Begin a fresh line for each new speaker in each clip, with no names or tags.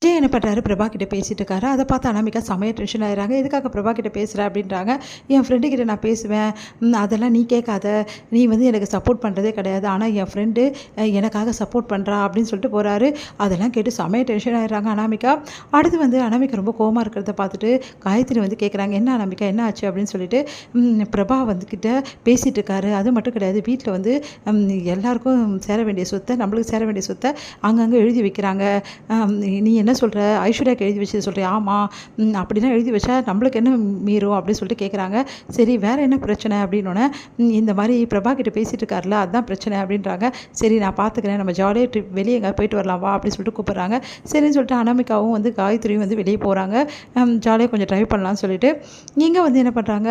விஜய் என்ன பண்ணுறாரு, பிரபா கிட்ட பேசிட்டு இருக்காரு. அதை பார்த்து அனாமிகா செமையா டென்ஷன் ஆயிடுறாங்க. எதுக்காக பிரபா கிட்ட பேசுகிற அப்படின்றாங்க. என் ஃப்ரெண்டு கிட்ட நான் பேசுவேன், அதெல்லாம் நீ கேட்காத, நீ வந்து எனக்கு சப்போர்ட் பண்ணுறதே கிடையாது, ஆனால் என் ஃப்ரெண்டு எனக்காக சப்போர்ட் பண்ணுறா அப்படின்னு சொல்லிட்டு போகிறாரு. அதெல்லாம் கேட்டு செமையா டென்ஷன் ஆயிடுறாங்க அனாமிகா. அடுத்து வந்து அனாமிகா ரொம்ப கோவமாக இருக்கிறத பார்த்துட்டு காயத்ரி வந்து கேட்குறாங்க, என்ன அனாமிகா என்ன ஆச்சு அப்படின்னு சொல்லிட்டு. பிரபா வந்துக்கிட்ட பேசிகிட்டு இருக்காரு. அது மட்டும் கிடையாது, வீட்டில் வந்து எல்லாருக்கும் சேர வேண்டிய சொத்தை, நம்மளுக்கு சேர வேண்டிய சொத்தை அங்கங்கே எழுதி வைக்கிறாங்க. நீ என்ன சொல்கிற, ஐஸ்வர்யாவுக்கு எழுதி வச்சு சொல்கிறேன். ஆமாம், அப்படிலாம் எழுதி வச்சா நம்மளுக்கு என்ன மீறும் அப்படின்னு சொல்லிட்டு கேட்குறாங்க. சரி வேறு என்ன பிரச்சனை அப்படின்னோடனே, இந்த மாதிரி பிரபா கிட்ட பேசிகிட்டு இருக்கார்ல, அதுதான் பிரச்சனை அப்படின்றாங்க. சரி நான் பார்த்துக்கிறேன், நம்ம ஜாலியாக ட்ரிப் வெளியே எங்கே போயிட்டு வரலாம் வா அப்படின்னு சொல்லிட்டு கூப்பிட்றாங்க. சரின்னு சொல்லிட்டு அனாமிகாவும் வந்து காயத்ரியும் வந்து வெளியே போகிறாங்க. ஜாலியாக கொஞ்சம் ட்ரைவ் பண்ணலாம்னு சொல்லிட்டு. இங்கே வந்து என்ன பண்ணுறாங்க,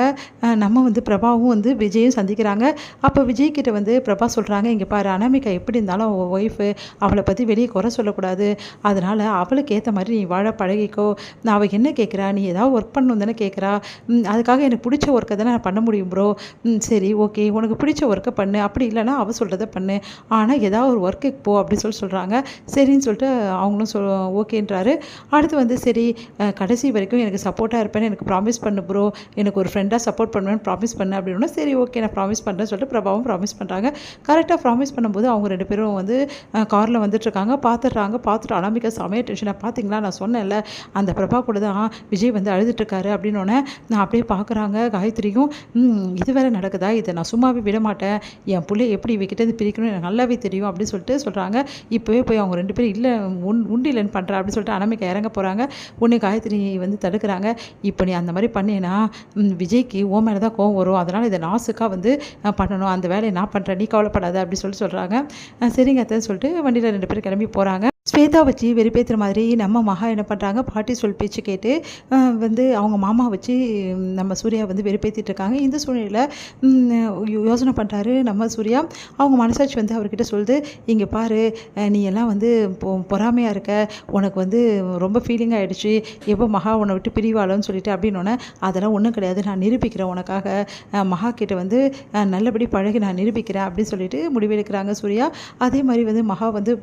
நம்ம வந்து பிரபாவும் வந்து விஜயும் சந்திக்கிறாங்க. அப்போ விஜய் கிட்ட வந்து பிரபா சொல்கிறாங்க, இங்கே பாரு அனாமிகா எப்படி இருந்தாலும் அவள் ஒய்ஃபு, அவளை பற்றி வெளியே குறை சொல்லக்கூடாது, அதனால் அவளுக்கு ஏற்ற மாதிரி நீ வாழ பழகிக்கோ. நான் அவள் என்ன கேட்குறா, நீ ஏதாவது ஒர்க் பண்ணணும் தானே கேட்குறா, அதுக்காக எனக்கு பிடிச்ச ஒர்க்கை தானே நான் பண்ண முடியும் ப்ரோ. சரி ஓகே, உனக்கு பிடிச்ச ஒர்க்கை பண்ணு, அப்படி இல்லைனா அவள் சொல்கிறத பண்ணு, ஆனால் ஏதாவது ஒரு ஒர்க்குக்கு போ அப்படின்னு சொல்கிறாங்க. சரின்னு சொல்லிட்டு அவங்களும் ஓகேன்றாரு. அடுத்து வந்து சரி கடைசி வரைக்கும் எனக்கு சப்போர்ட்டாக இருப்பேன்னு எனக்கு ப்ராமிஸ் பண்ணு ப்ரோ, எனக்கு ஒரு ஃப்ரெண்டாக சப்போர்ட் பண்ணுவேன்னு ப்ராமிஸ் பண்ணு அப்படின்னா, சரி ஓகே நான் ப்ராமிஸ் பண்ணுறேன்னு சொல்லிட்டு பிரபாவும் ப்ராமிஸ் பண்ணுறாங்க. கரெக்டாக ப்ராமிஸ் பண்ணும்போது அவங்க ரெண்டு பேரும் வந்து காரில் வந்துட்டுருக்காங்க. பார்த்துட்டு அனாமிகா செமையா டென்ஷனாக, பார்த்தீங்களா நான் சொன்னேன்ல அந்த பிரபா கூட தான் விஜய் வந்து அழுதுட்டுருக்காரு அப்படின்னோடனே நான் அப்படியே பார்க்குறாங்க காயத்ரியும். இது வேறு நடக்குதா, இதை நான் சும்மாவே விட மாட்டேன், என் பிள்ளை எப்படி இவக்கிட்டேருந்து பிரிக்கணும்னு எனக்கு நல்லாவே தெரியும் அப்படின்னு சொல்லிட்டு சொல்கிறாங்க. இப்போவே போய் அவங்க ரெண்டு பேரும் இல்லை உண்டு இல்லைன்னு பண்ணுறா அப்படின்னு சொல்லிட்டு அனாமிகா இறங்க போகிறாங்க. உடனே காயத்ரி வந்து தடுக்கிறாங்க. இப்போ நீ அந்த மாதிரி பண்ணேன்னா விஜய்க்கு ஓ மேலே தான் கோவம் வரும், அதனால் இதை நாசுக்காக வந்து பண்ணணும், அந்த வேலையை நான் பண்ணுறேன், நீ கவலைப்படாத அப்படின்னு சொல்கிறாங்க. சரிங்க அத்தைன்னு சொல்லிட்டு வண்டியில் ரெண்டு பேரும் கிளம்பி போகிறாங்க. ஸ்வேதா வச்சு வெறுப்பேற்றுற மாதிரி நம்ம மகா என்ன பண்ணுறாங்க, பாட்டி சொல் பேச்சு கேட்டு வந்து அவங்க மாமா வச்சு நம்ம சூர்யா வந்து வெறுப்பேற்றிட்டு இருக்காங்க. இந்த சூழ்நிலையில் யோசனை பண்ணுறாரு நம்ம சூர்யா. அவங்க மனசாட்சி வந்து அவர்கிட்ட சொல்லுது, இங்கே பாரு நீ எல்லாம் வந்து பொறாமையாக இருக்க, உனக்கு வந்து ரொம்ப ஃபீலிங் ஆகிடுச்சு, எப்போ மகா உன்னை விட்டு பிரிவாளன்னு சொல்லிட்டு அப்படின்னோடனே, அதெல்லாம் ஒன்றும் கிடையாது, நான் நிரூபிக்கிறேன் உனக்காக, மகா கிட்ட வந்து நல்லபடி பழகி நான் நிரூபிக்கிறேன் அப்படின்னு சொல்லிட்டு முடிவெடுக்கிறாங்க சூர்யா. அதே மாதிரி வந்து மகா வந்து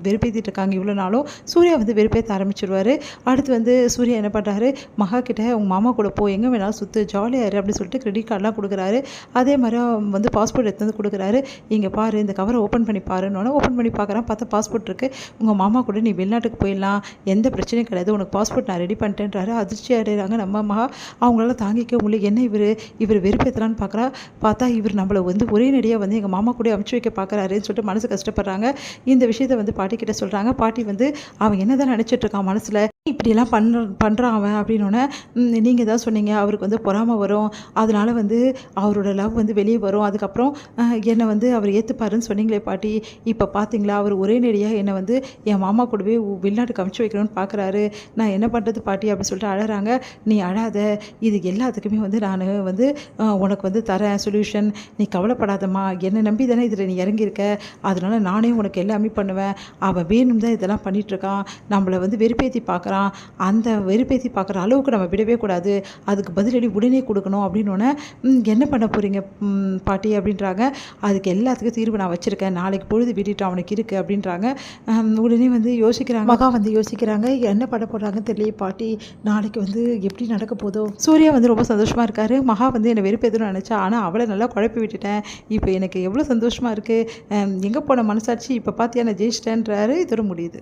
வெறுப்பேற்றிட்டு இருக்காங்க. இவ்வளோ நாளும் சூர்யா வந்து வெறுப்பேற்ற ஆரம்பிச்சிருவார். அடுத்து வந்து சூர்யா என்ன பண்ணுறாரு, மகா கிட்ட உங்கள் மாமா கூட போ, எங்கே வேணாலும் சுற்று, ஜாலியாக இரு அப்படின்னு சொல்லிட்டு கிரெடிட் கார்டெலாம் கொடுக்குறாரு. அதே மாதிரி வந்து பாஸ்போர்ட் எடுத்து வந்து கொடுக்குறாரு. இங்கே பாரு இந்த கவரை ஓப்பன் பண்ணி பாருன்னு ஓப்பன் பண்ணி பார்க்குறான். பார்த்தா பாஸ்போர்ட் இருக்குது, உங்கள் மாமா கூட நீ வெளிநாட்டுக்கு போயிடலாம், எந்த பிரச்சனையும் கிடையாது, உனக்கு பாஸ்போர்ட் நான் ரெடி பண்ணிட்டேன்றாரு. அதிர்ச்சி அடைகிறாங்க நம்ம மகா. அவங்களால தாங்கிக்க உங்களுக்கு என்ன இவர் வெறுப்பேற்றலான்னு பார்த்தா இவர் நம்மளை வந்து ஒரே நடியாக வந்து எங்கள் மாமா கூட அமுச்சு வைக்க பார்க்குறாருன்னு சொல்லிட்டு மனசு கஷ்டப்படுறாங்க. இந்த விஷயத்தை வந்து பாட்டி கிட்ட சொல்கிறாங்க. பாட்டி வந்து அவன் என்ன தான் நினச்சிட்ருக்கான் மனசில், இப்படியெல்லாம் பண்ணுறான் அவன் அப்படின்னோடனே, நீங்கள் தான் சொன்னீங்க அவருக்கு வந்து பொறாமை வரும், அதனால் வந்து அவரோட லவ் வந்து வெளியே வரும், அதுக்கப்புறம் என்னை வந்து அவர் ஏற்றுப்பாருன்னு சொன்னீங்களே பாட்டி, இப்போ பார்த்தீங்களா அவர் ஒரே நடியாக என்னை வந்து என் மாமா கூடவே வெளிநாட்டுக்கு அமுச்சு வைக்கணும்னு பார்க்குறாரு, நான் என்ன பண்ணுறது பாட்டி அப்படின்னு சொல்லிட்டு அழறாங்க. நீ அழாத, இது எல்லாத்துக்குமே வந்து நான் வந்து உனக்கு வந்து தரேன் சொல்யூஷன், நீ கவலைப்படாதம்மா, என்னை நம்பி தானே இதில் நீ இறங்கியிருக்க, அதனால் நானே உனக்கு எல்லாமே பண்ணுவேன், அவன் வேணும் தான் இதெல்லாம் பண்ணிகிட்ருக்கான், நம்மளை வந்து வெறுப்பேற்றி பார்க்குறான், அந்த வெறுப்பேற்றி பார்க்குற அளவுக்கு நம்ம விடவே கூடாது, அதுக்கு பதிலடி உடனே கொடுக்கணும் அப்படின்னோடனே, என்ன பண்ண போகிறீங்க பாட்டி அப்படின்றாங்க. அதுக்கு எல்லாத்துக்கும் தீர்வு நான் வச்சுருக்கேன், நாளைக்கு பொழுது விட்டுட்டு அவனுக்கு இருக்குது அப்படின்றாங்க. உடனே வந்து யோசிக்கிறாங்க, மகா வந்து யோசிக்கிறாங்க, என்ன பண்ண போகிறாங்கன்னு தெரியல பாட்டி, நாளைக்கு வந்து எப்படி நடக்க போதோ. சூர்யா வந்து ரொம்ப சந்தோஷமாக இருக்கார். மகா வந்து என்னை வெறுப்பேற்றணும்னு நினச்சா, ஆனால் அவளை நல்லா குழப்பி விட்டுட்டேன், இப்போ எனக்கு எவ்வளோ சந்தோஷமாக இருக்குது, எங்கே போன மனசாட்சி, இப்போ பார்த்தியா நான் ஜெயிச்சிட்டேன்றாரு. இதோட முடியுது.